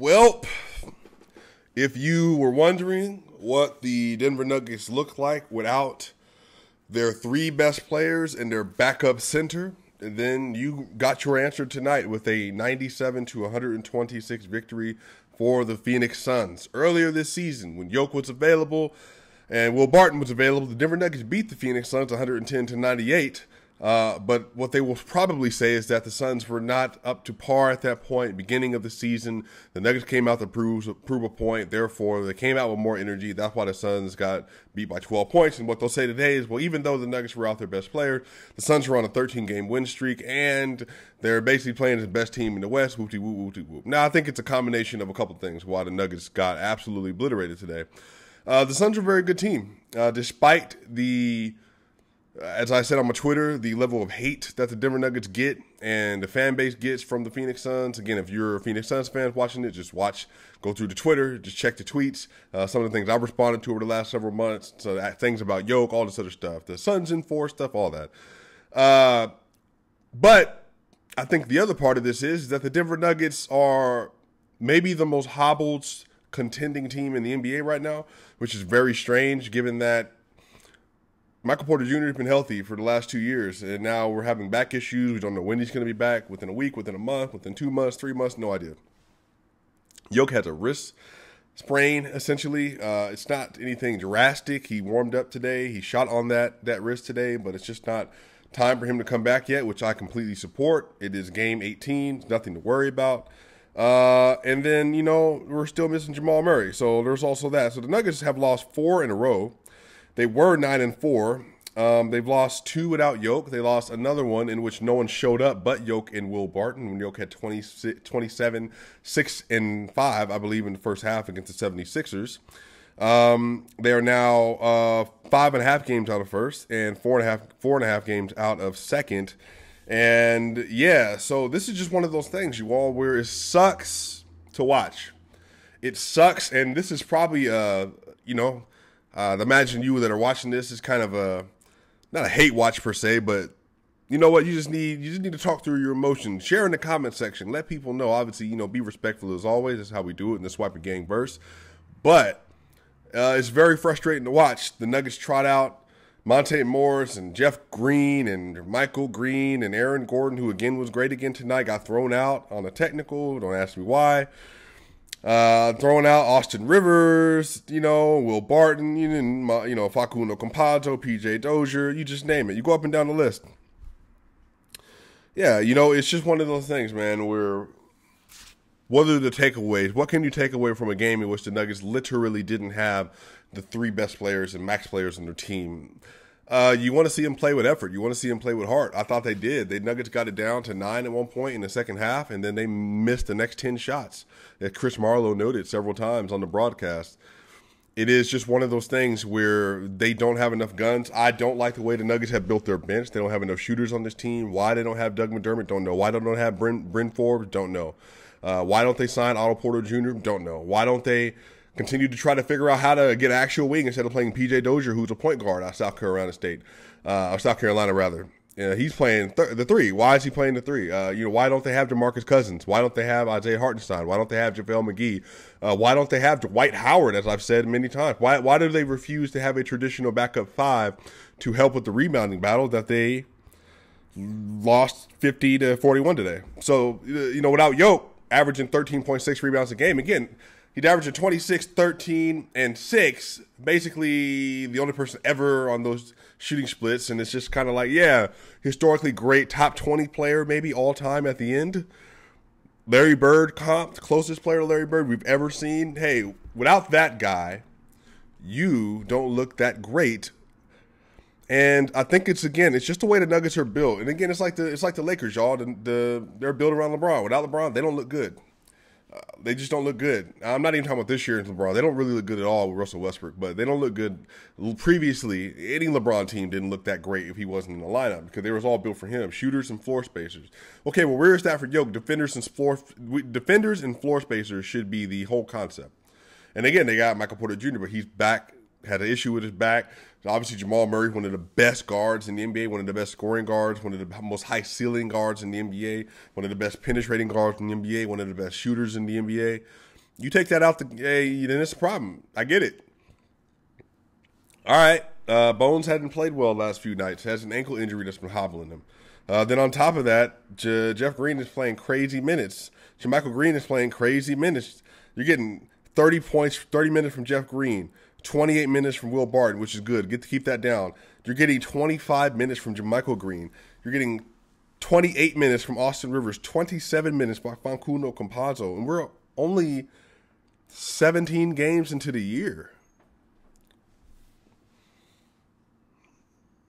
Well, if you were wondering what the Denver Nuggets look like without their three best players and their backup center, then you got your answer tonight with a 97-126 victory for the Phoenix Suns. Earlier this season, when Yoke was available and Will Barton was available, the Denver Nuggets beat the Phoenix Suns 110-98. But what they will probably say is that the Suns were not up to par at that point, beginning of the season. The Nuggets came out to prove a point. Therefore, they came out with more energy. That's why the Suns got beat by 12 points. And what they'll say today is, well, even though the Nuggets were out their best player, the Suns were on a 13-game win streak, and they're basically playing as the best team in the West. Whoop-de-whoop, whoop-de-whoop. Now, I think it's a combination of a couple things why the Nuggets got absolutely obliterated today. The Suns are a very good team, despite the... as I said on my Twitter, the level of hate that the Denver Nuggets get and the fan base gets from the Phoenix Suns. Again, if you're a Phoenix Suns fan watching it, just go through the Twitter, just check the tweets. Some of the things I've responded to over the last several months. So things about Yoke, all this other stuff. The Suns in four stuff, all that. But I think the other part of this is that the Denver Nuggets are maybe the most hobbled contending team in the NBA right now, which is very strange given that Michael Porter Jr. has been healthy for the last 2 years, and now we're having back issues. We don't know when he's going to be back, within a week, within a month, within 2 months, 3 months, no idea. Yoke has a wrist sprain, essentially. It's not anything drastic. He warmed up today. He shot on that wrist today, but it's just not time for him to come back yet, which I completely support. It is game 18. Nothing to worry about. And then, we're still missing Jamal Murray, so there's also that. So the Nuggets have lost 4 in a row. They were 9-4. They've lost 2 without Yoke. They lost another one in which no one showed up but Yoke and Will Barton, when Yoke had 27, 6 and 5, I believe, in the first half against the 76ers. They are now 5.5 games out of first and 4.5 games out of second. And yeah, so this is just one of those things, you all, where it sucks to watch. It sucks, and this is probably imagine you that are watching this is kind of not a hate watch per se, but you know what? You just need to talk through your emotions. Share in the comment section. Let people know. Obviously, be respectful as always. That's how we do it in the SwipaCam verse. But it's very frustrating to watch. The Nuggets trot out Monte Morris and Jeff Green and Michael Green and Aaron Gordon, who again was great again tonight, got thrown out on a technical. Don't ask me why. Throwing out Austin Rivers, Will Barton, Facundo Campazzo, PJ Dozier, you just name it. You go up and down the list. Yeah, it's just one of those things, man, where what are the takeaways? What can you take away from a game in which the Nuggets literally didn't have the 3 best players and max players on their team? You want to see them play with effort. You want to see them play with heart. I thought they did. The Nuggets got it down to 9 at one point in the second half, and then they missed the next 10 shots, as Chris Marlowe noted several times on the broadcast. It is just one of those things where they don't have enough guns. I don't like the way the Nuggets have built their bench. They don't have enough shooters on this team. Why they don't have Doug McDermott, don't know. Why they don't have Bryn Forbes, don't know. Why don't they sign Otto Porter Jr., don't know. Why don't they continue to try to figure out how to get an actual wing instead of playing PJ Dozier, who's a point guard out of South Carolina State, or South Carolina rather. He's playing the 3. Why is he playing the 3? Why don't they have DeMarcus Cousins? Why don't they have Isaiah Hartenstein? Why don't they have JaVale McGee? Why don't they have Dwight Howard, as I've said many times? Why do they refuse to have a traditional backup 5 to help with the rebounding battle that they lost 50-41 today? So, without Yoke averaging 13.6 rebounds a game, again, he'd averaging 26, 13, and 6, basically the only person ever on those shooting splits, and it's just kind of like, yeah, historically great, top 20 player maybe all time at the end. Larry Bird comp, the closest player to Larry Bird we've ever seen. Hey, without that guy, you don't look that great. And I think it's just the way the Nuggets are built. And again, it's like the Lakers, y'all. They're built around LeBron. Without LeBron, they don't look good. They just don't look good. I'm not even talking about this year in LeBron. They don't really look good at all with Russell Westbrook, but they don't look good. Previously, any LeBron team didn't look that great if he wasn't in the lineup because they was all built for him, shooters and floor spacers. Okay, well, where is Stafford Yoke? Defenders and floor spacers should be the whole concept. And again, they got Michael Porter Jr., but he's back, had an issue with his back. Obviously, Jamal Murray, one of the best guards in the NBA, one of the best scoring guards, one of the most high-ceiling guards in the NBA, one of the best penetrating guards in the NBA, one of the best shooters in the NBA. You take that out, then it's a problem. I get it. All right. Bones hadn't played well the last few nights. Has an ankle injury that's been hobbling him. Then on top of that, Jeff Green is playing crazy minutes. JaMychal Green is playing crazy minutes. You're getting 30 points, 30 minutes from Jeff Green, 28 minutes from Will Barton, which is good. Get to keep that down. You're getting 25 minutes from JaMychal Green. You're getting 28 minutes from Austin Rivers, 27 minutes by Fancuno Campazzo, and we're only 17 games into the year.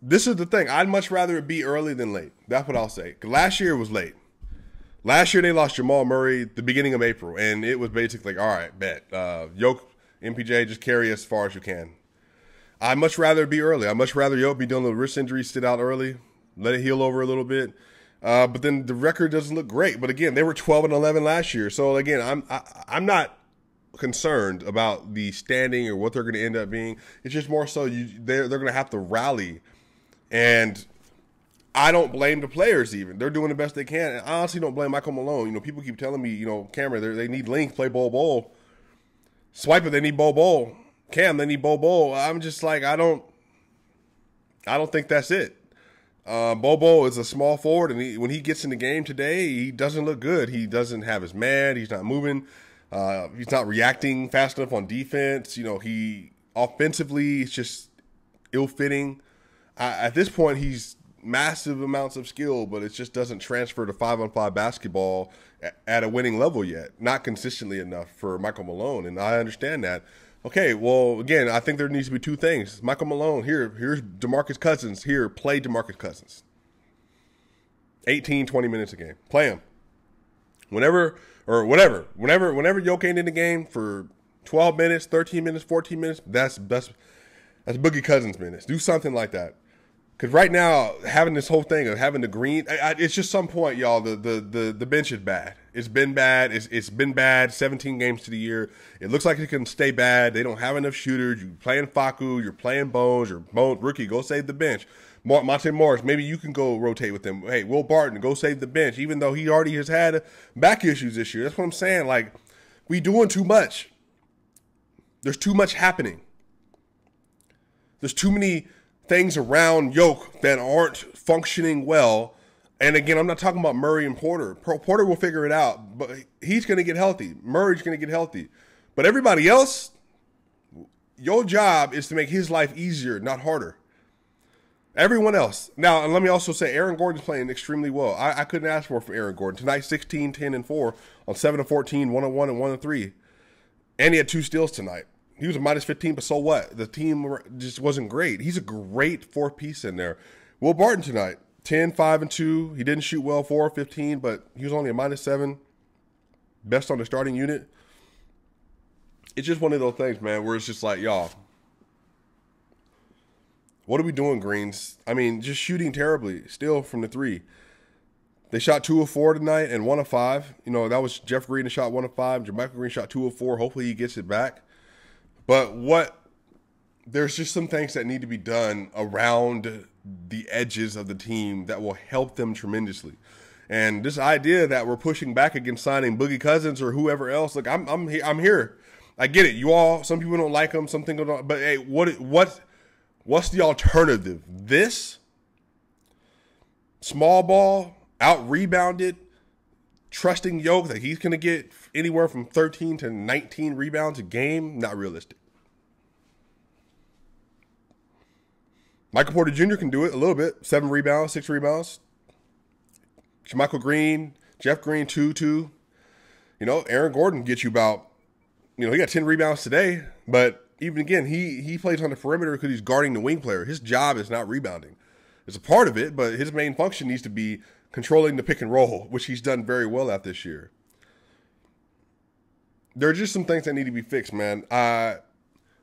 This is the thing. I'd much rather it be early than late. That's what I'll say. Last year it was late. Last year they lost Jamal Murray at the beginning of April, and it was basically like, all right, bet. Yoke, MPJ, just carry as far as you can. I'd much rather it be early. I'd much rather Yoke be dealing with wrist injury, sit out early, let it heal over a little bit. But then the record doesn't look great. But again, they were 12-11 last year. So again, I'm not concerned about the standing or what they're going to end up being. It's just more so they're going to have to rally. And I don't blame the players even. They're doing the best they can. And I honestly don't blame Michael Malone. You know, people keep telling me, Cameron, they need length, play Bol. Swiper, they need Bol. Cam, they need Bol. I'm just like, I don't think that's it. Bobo is a small forward, and when he gets in the game today, he doesn't look good. He doesn't have his man. He's not moving. He's not reacting fast enough on defense. He offensively, it's just ill-fitting. At this point, he's massive amounts of skill, but it just doesn't transfer to 5-on-5 basketball at a winning level yet. Not consistently enough for Michael Malone, and I understand that. Okay, well, again, I think there needs to be two things. Michael Malone, here's DeMarcus Cousins. Here, play DeMarcus Cousins. 18, 20 minutes a game. Play him. Whenever Yoke ain't in the game for 12 minutes, 13 minutes, 14 minutes, that's Boogie Cousins minutes. Do something like that. Because right now, having this whole thing of having the green, it's just some point, y'all, the bench is bad. It's been bad. It's been bad 17 games to the year. It looks like it can stay bad. They don't have enough shooters. You're playing Facu. You're playing Bones. You're Bones, rookie. Go save the bench. Monte Morris, maybe you can go rotate with him. Hey, Will Barton, go save the bench, even though he already has had back issues this year. That's what I'm saying. Like, we doing too much. There's too much happening. There's too many things around Yoke that aren't functioning well. And again, I'm not talking about Murray and Porter. Porter will figure it out, but he's going to get healthy. Murray's going to get healthy. But everybody else, your job is to make his life easier, not harder. Everyone else. Now, and let me also say, Aaron Gordon's playing extremely well. I couldn't ask more from Aaron Gordon. Tonight, 16, 10, and 4 on 7 of 14, 1 of 1, and 1 of 3. And he had 2 steals tonight. He was a minus 15, but so what? The team just wasn't great. He's a great fourth piece in there. Will Barton tonight, 10, 5, and 2. He didn't shoot well, 4 of 15, but he was only a minus 7. Best on the starting unit. It's just one of those things, man, where it's just like, y'all, what are we doing, Greens? I mean, just shooting terribly still from the 3. They shot 2 of 4 tonight and 1 of 5. That was Jeff Green that shot 1 of 5. JaMychal Green shot 2 of 4. Hopefully he gets it back. But there's just some things that need to be done around the edges of the team that will help them tremendously. And this idea that we're pushing back against signing Boogie Cousins or whoever else, look, I'm here. I get it. You all, some people don't like him, some people don't. But hey, what's the alternative? This small ball, out rebounded, trusting Yoke that he's going to get anywhere from 13 to 19 rebounds a game, not realistic. Michael Porter Jr. can do it a little bit. 7 rebounds, 6 rebounds. JaMychal Green, Jeff Green, 2. Aaron Gordon gets you about, he got 10 rebounds today, but even again, he plays on the perimeter because he's guarding the wing player. His job is not rebounding. It's a part of it, but his main function needs to be controlling the pick and roll, which he's done very well at this year. There are just some things that need to be fixed, man.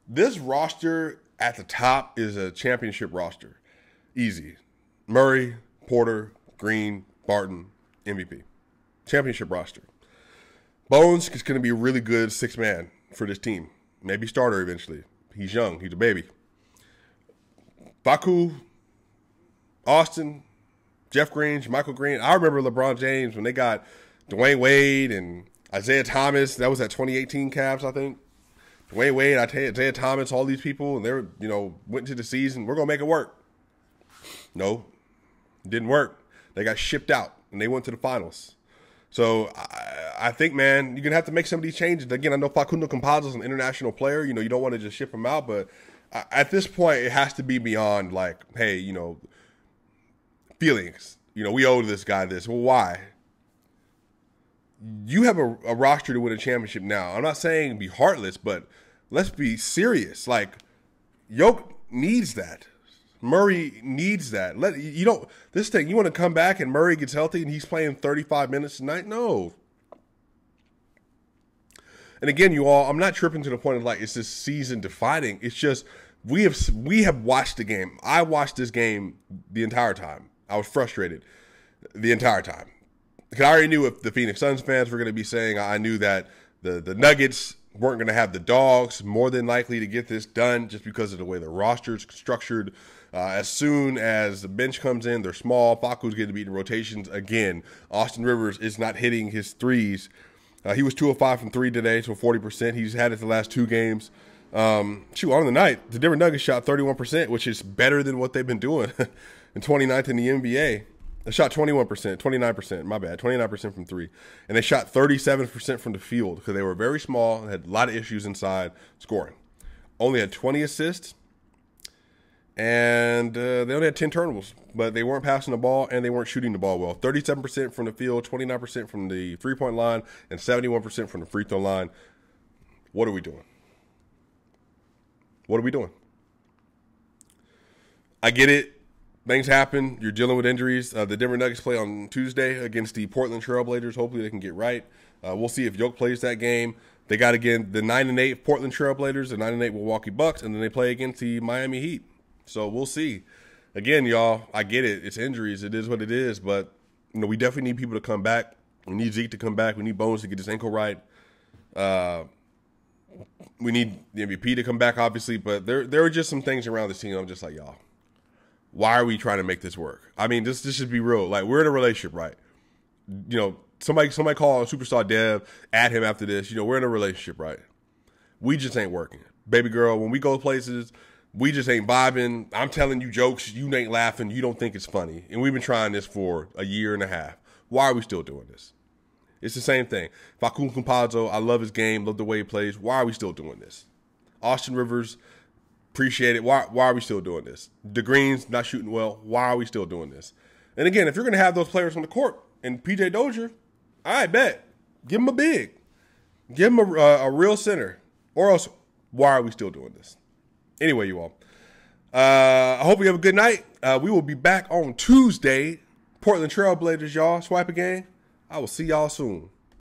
This roster at the top is a championship roster. Easy. Murray, Porter, Green, Barton, MVP. Championship roster. Bones is going to be a really good 6-man for this team. Maybe starter eventually. He's young. He's a baby. Facu, Austin, Jeff Green, JaMychal Green. I remember LeBron James when they got Dwayne Wade and Isaiah Thomas, that was at 2018 Cavs, I think. Dwayne Wade, Isaiah Thomas, all these people, and they were, went into the season. We're gonna make it work. No, it didn't work. They got shipped out, and they went to the finals. So I think, man, you're gonna have to make some of these changes. Again, I know Facundo Campazzo is an international player. You don't want to just ship him out, but at this point, it has to be beyond like, hey, feelings. We owe this guy this. Well, why? You have a roster to win a championship now. I'm not saying be heartless, but let's be serious. Like, Yoke needs that. Murray needs that. This thing, you want to come back and Murray gets healthy and he's playing 35 minutes tonight? No. And again, you all, I'm not tripping to the point of like it's this season defining. It's just we have watched the game. I watched this game the entire time. I was frustrated the entire time. Because I already knew if the Phoenix Suns fans were going to be saying, I knew that the Nuggets weren't going to have the dogs more than likely to get this done just because of the way the roster's structured. As soon as the bench comes in, they're small. Facu's getting beat in rotations again. Austin Rivers is not hitting his threes. He was 2 of 5 from 3 today, so 40%. He's had it the last 2 games. On the night, the Denver Nuggets shot 31%, which is better than what they've been doing in 29th in the NBA. They shot 29%, my bad, 29% from 3. And they shot 37% from the field because they were very small and had a lot of issues inside scoring. Only had 20 assists, and they only had 10 turnovers, but they weren't passing the ball and they weren't shooting the ball well. 37% from the field, 29% from the three-point line, and 71% from the free throw line. What are we doing? What are we doing? I get it. Things happen. You're dealing with injuries. The Denver Nuggets play on Tuesday against the Portland Trail Blazers. Hopefully they can get right. We'll see if Yoke plays that game. They got, again, the 9-8 Portland Trail Blazers, the 9-8 Milwaukee Bucks, and then they play against the Miami Heat. So we'll see. Again, y'all, I get it. It's injuries. It is what it is. But, we definitely need people to come back. We need Zeke to come back. We need Bones to get his ankle right. We need the MVP to come back, obviously. But there are just some things around this team I'm just like, y'all, why are we trying to make this work? I mean, this should be real. Like, we're in a relationship, right? Somebody call Superstar Dev, add him after this. We're in a relationship, right? We just ain't working. Baby girl, when we go places, we just ain't vibing. I'm telling you jokes, you ain't laughing, you don't think it's funny. And we've been trying this for a year and a half. Why are we still doing this? It's the same thing. Facundo Campazzo, I love his game, love the way he plays. Why are we still doing this? Austin Rivers, appreciate it. Why are we still doing this? The Green's not shooting well. Why are we still doing this? And again, if you're going to have those players on the court and PJ Dozier, I bet. Give him a big. Give him a real center. Or else, why are we still doing this? Anyway, you all. I hope you have a good night. We will be back on Tuesday. Portland Trail Blazers, y'all. SwipaCam. I will see y'all soon.